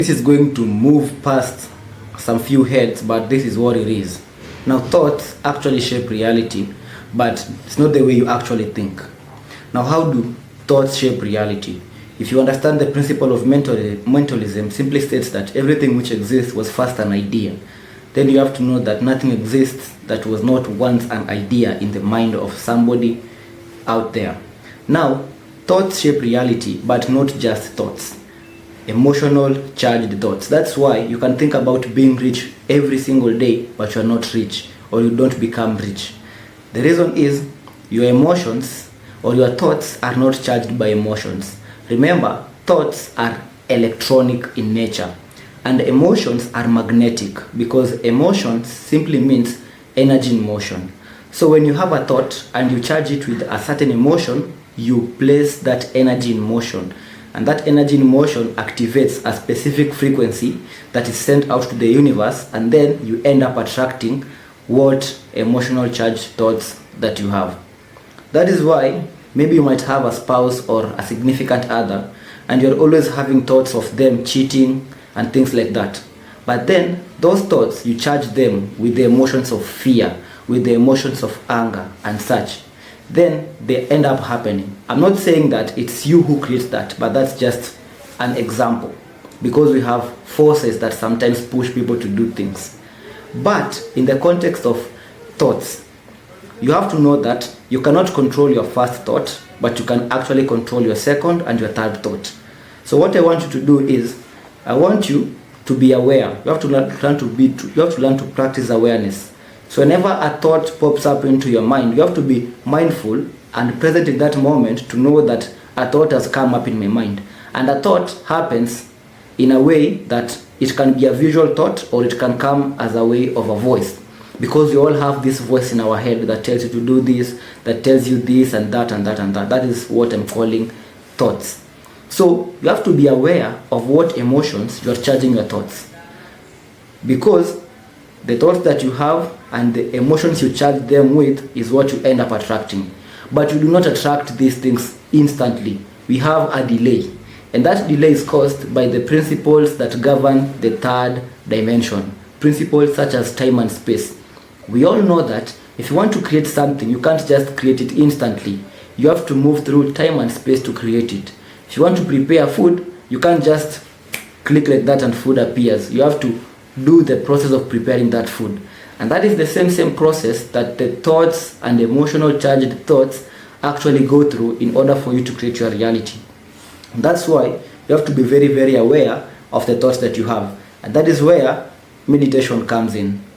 This is going to move past some few heads, but this is what it is. Now, thoughts actually shape reality, but it's not the way you actually think. Now, how do thoughts shape reality? If you understand the principle of mentalism, simply states that everything which exists was first an idea. Then you have to know that nothing exists that was not once an idea in the mind of somebody out there. Now, thoughts shape reality, but not just thoughts. Emotional charged thoughts. That's why you can think about being rich every single day, but you're not rich, or you don't become rich. The reason is your emotions or your thoughts are not charged by emotions. Remember, thoughts are electronic in nature, and emotions are magnetic, because emotions simply means energy in motion. So when you have a thought and you charge it with a certain emotion, you place that energy in motion, and that energy in motion activates a specific frequency that is sent out to the universe, and then you end up attracting what emotional charged thoughts that you have. That is why maybe you might have a spouse or a significant other, and you're always having thoughts of them cheating and things like that. But then those thoughts, you charge them with the emotions of fear, with the emotions of anger and such. Then they end up happening. I'm not saying that it's you who creates that, but that's just an example, because we have forces that sometimes push people to do things. But in the context of thoughts, you have to know that you cannot control your first thought, but you can actually control your second and your third thought. So what I want you to do is, I want you to be aware. You have to learn to practice awareness. So whenever a thought pops up into your mind, you have to be mindful and present in that moment to know that a thought has come up in my mind. And a thought happens in a way that it can be a visual thought, or it can come as a way of a voice. Because we all have this voice in our head that tells you to do this, that tells you this and that and that and that. That is what I'm calling thoughts. So you have to be aware of what emotions you are charging your thoughts. Because the thoughts that you have and the emotions you charge them with is what you end up attracting. But you do not attract these things instantly. We have a delay. And that delay is caused by the principles that govern the third dimension. Principles such as time and space. We all know that if you want to create something, you can't just create it instantly. You have to move through time and space to create it. If you want to prepare food, you can't just click like that and food appears. You have to do the process of preparing that food. And that is the same process that the thoughts and emotional charged thoughts actually go through in order for you to create your reality. And that's why you have to be very, very aware of the thoughts that you have. And that is where meditation comes in.